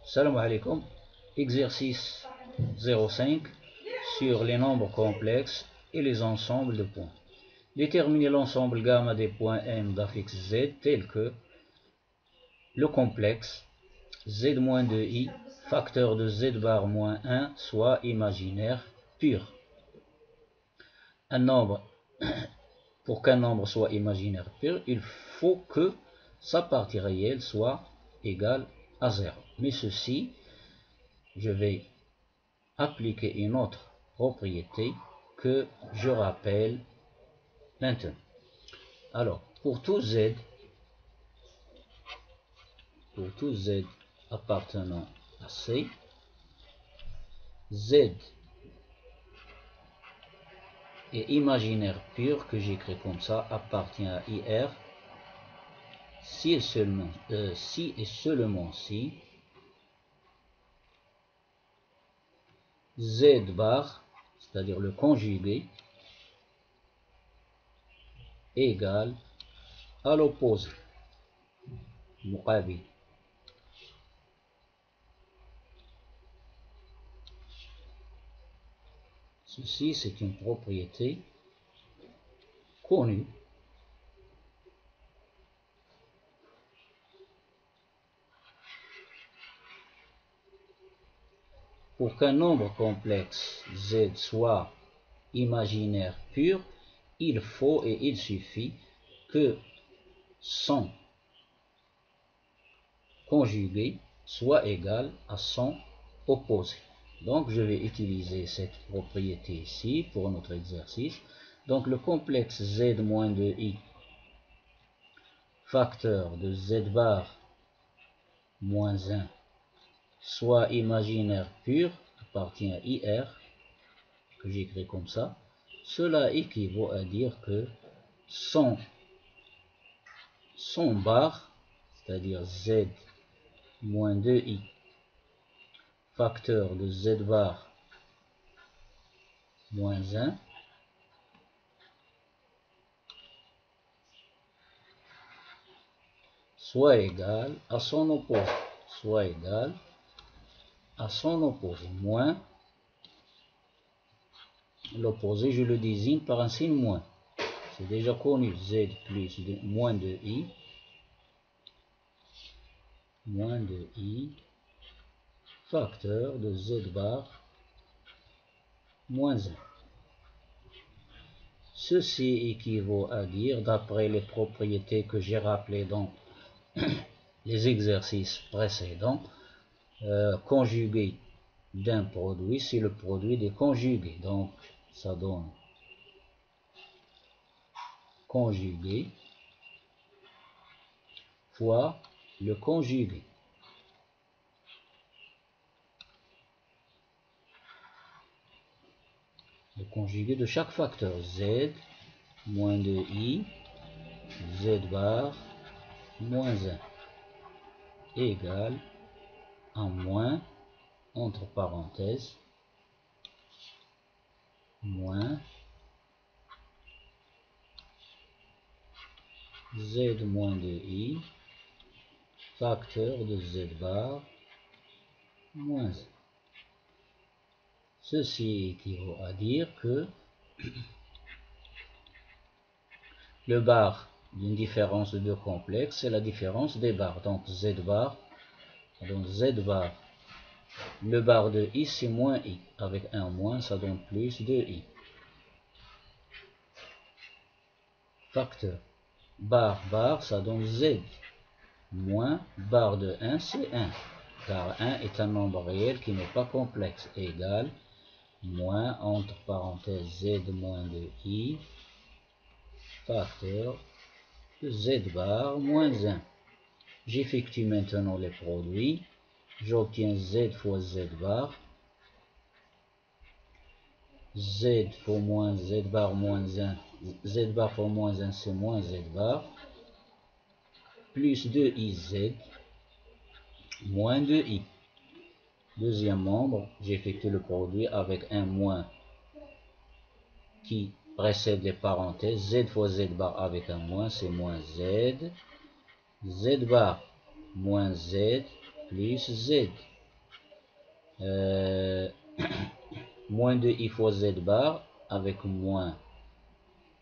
Salam alaikum. Exercice 05 sur les nombres complexes et les ensembles de points. Déterminer l'ensemble gamma des points M d'affixe Z tel que le complexe Z-2i facteur de Z bar moins 1 soit imaginaire pur. Un nombre, pour qu'un nombre soit imaginaire pur, il faut que sa partie réelle soit égale à 0. Mais ceci, je vais appliquer une autre propriété que je rappelle maintenant. Alors, pour tout Z appartenant à C, Z est imaginaire pur, que j'écris comme ça, appartient à IR, si et seulement si Z bar, c'est-à-dire le conjugué, égale à l'opposé, muqabil. Ceci, c'est une propriété connue pour qu'un nombre complexe Z soit imaginaire pur, il faut et il suffit que son conjugué soit égal à son opposé. Donc je vais utiliser cette propriété ici pour notre exercice. Donc le complexe Z-2i facteur de Z bar moins 1 soit imaginaire pur appartient à IR, que j'écris comme ça. Cela équivaut à dire que son bar, c'est-à-dire Z moins 2i facteur de Z bar moins 1 soit égal à son opposé, moins l'opposé, je le désigne par un signe moins. C'est déjà connu, Z plus moins 2i facteur de Z bar moins 1. Ceci équivaut à dire, d'après les propriétés que j'ai rappelées dans les exercices précédents, conjugué d'un produit, c'est le produit des conjugués. Donc, ça donne conjugué fois le conjugué. Le conjugué de chaque facteur, Z moins 2i, Z bar moins 1, égale à moins, entre parenthèses, moins Z moins 2i facteur de Z bar moins 1. Ceci équivaut à dire que le bar d'une différence de deux complexes, c'est la différence des barres. Donc Z bar, le bar de i, c'est moins i. Avec un moins, ça donne plus de i. Facteur. Bar, ça donne Z. Moins bar de 1, c'est 1. Car 1 est un nombre réel qui n'est pas complexe. Égal moins, entre parenthèses, Z moins de i facteur de Z bar moins 1. J'effectue maintenant les produits. J'obtiens Z fois Z bar. Z fois moins Z bar moins 1. Z bar fois moins 1, c'est moins Z bar. Plus 2IZ moins 2i. Deuxième membre, j'effectue le produit avec un moins qui précède les parenthèses. Z fois Z bar avec un moins, c'est moins Z. Z bar moins Z plus Z. Moins 2i fois z bar, avec moins,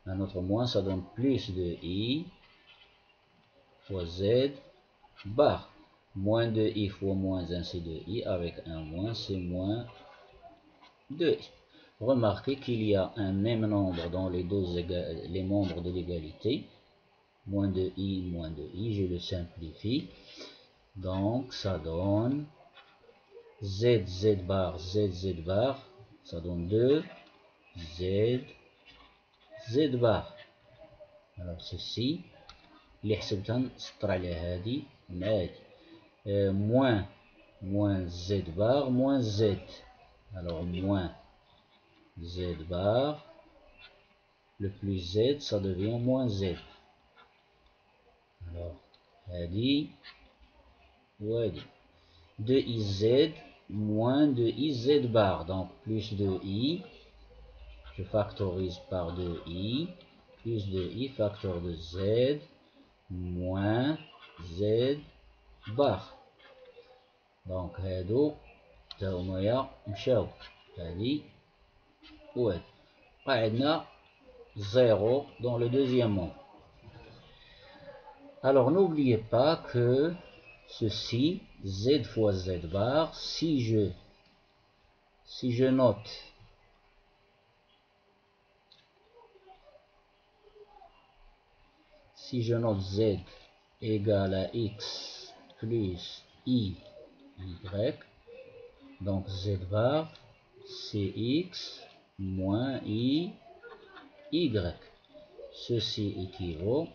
un autre moins, ça donne plus de i fois z bar. Moins 2i fois moins 1, c'est 2i, avec un moins, c'est moins 2i. Remarquez qu'il y a un même nombre dans les les membres de l'égalité. Moins 2i, je le simplifie. Donc, ça donne z bar, z bar, ça donne 2, z bar. Alors, ceci, اللي حسبتها نسطر عليها هادي مع هادي. moins z bar, moins z. Alors, moins z bar, le plus z, ça devient moins z. Alors, هادي وهادي. 2iz moins 2iz bar, donc plus 2i, je factorise par 2i, plus 2i, facteur de z, moins z bar. Donc هادو تا هما مشاو هادي وهادي، بقى عندنا 0 dans le deuxième membre. Alors n'oubliez pas que ceci, z fois z bar, si je note z égale à x plus i, y, donc z bar, c'est x moins i, y. Ceci équivaut,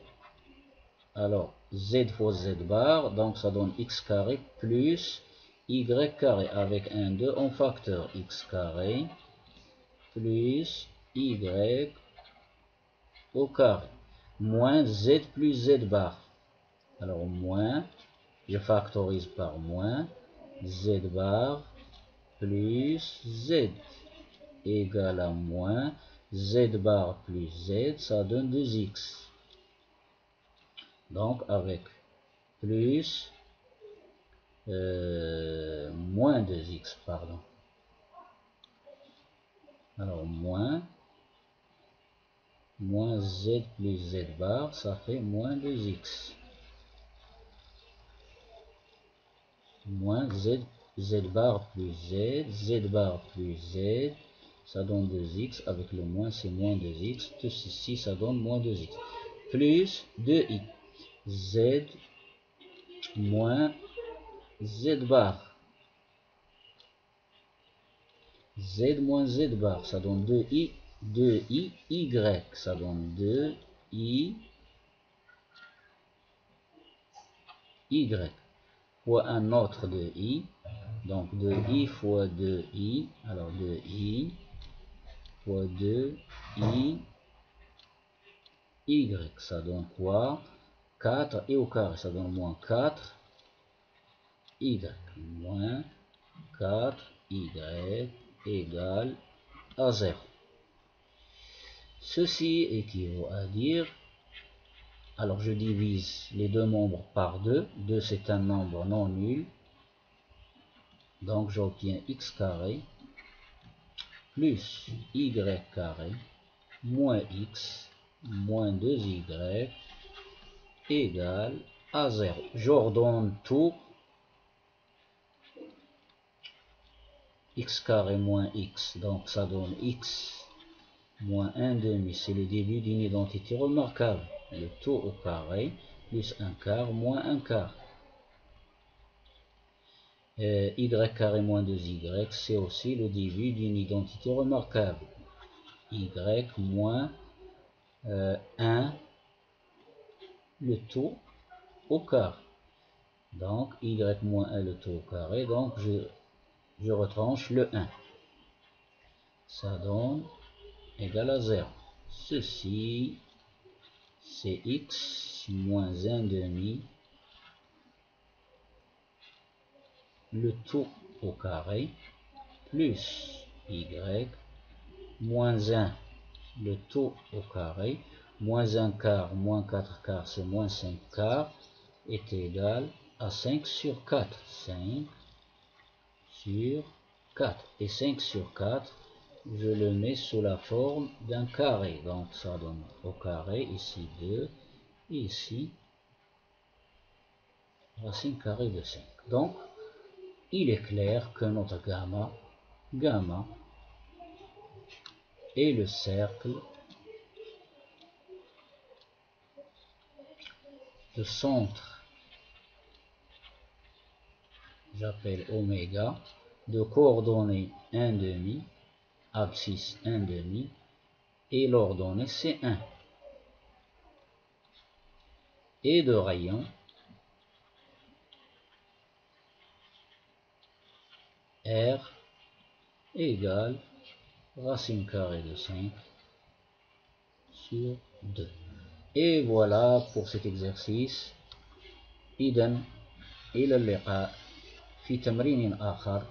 alors z fois z bar, donc ça donne x carré plus y carré, avec un 2 en facteur, x carré plus y au carré, moins z plus z bar. Alors moins, je factorise par moins, z bar plus z égale à moins, z bar plus z, ça donne 2x. Donc avec plus moins 2x, pardon. Alors moins z plus z bar, ça fait moins 2x. Moins z bar plus z bar plus z, ça donne 2x, avec le moins c'est moins 2x, tout ceci ça donne moins 2x, plus 2i, z moins z bar, z moins z bar, ça donne 2i, y, ça donne 2i, y, fois un autre 2i, donc 2i fois 2i, alors 2i fois 2i, y, ça donne quoi? 4 et au carré, ça donne moins 4, y, moins 4, y égale à 0. Ceci équivaut à dire, alors je divise les deux membres par 2, 2 c'est un nombre non nul, donc j'obtiens x carré plus y carré moins x moins 2y égale à 0. J'ordonne tout, x carré moins x, donc ça donne x moins 1 demi, c'est le début d'une identité remarquable, le tout au carré, plus 1 quart, moins 1 quart. Y carré moins 2y, c'est aussi le début d'une identité remarquable, y moins 1, le tout au carré. Donc y moins 1 le tout au carré, donc je retranche le 1. Ça donne égal à 0. Ceci, c'est x moins 1 demi, le tout au carré, plus y, moins 1, le tout au carré, moins 1 quart, moins 4 quarts, c'est moins 5 quarts, est égal à 5 sur 4. 5 sur 4. Et 5 sur 4, je le mets sous la forme d'un carré. Donc ça donne au carré, ici 2, et ici racine carrée de 5. Donc, il est clair que notre gamma est le cercle, le centre, j'appelle oméga, de coordonnées 1,5, abscisse 1,5, et l'ordonnée c'est 1. Et de rayon R égale racine carrée de 5 sur 2. Et voilà pour cet exercice. إذن إلى اللقاء في تمرين آخر.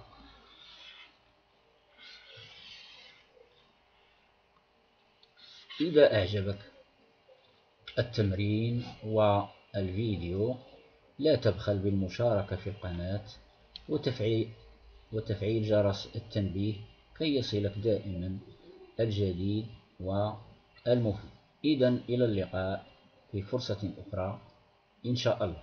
إذا أعجبك التمرين والفيديو لا تبخل بالمشاركة في القناة وتفعيل جرس التنبيه كي يصلك دائما الجديد والمفيد. إذن إلى اللقاء في فرصة أخرى إن شاء الله.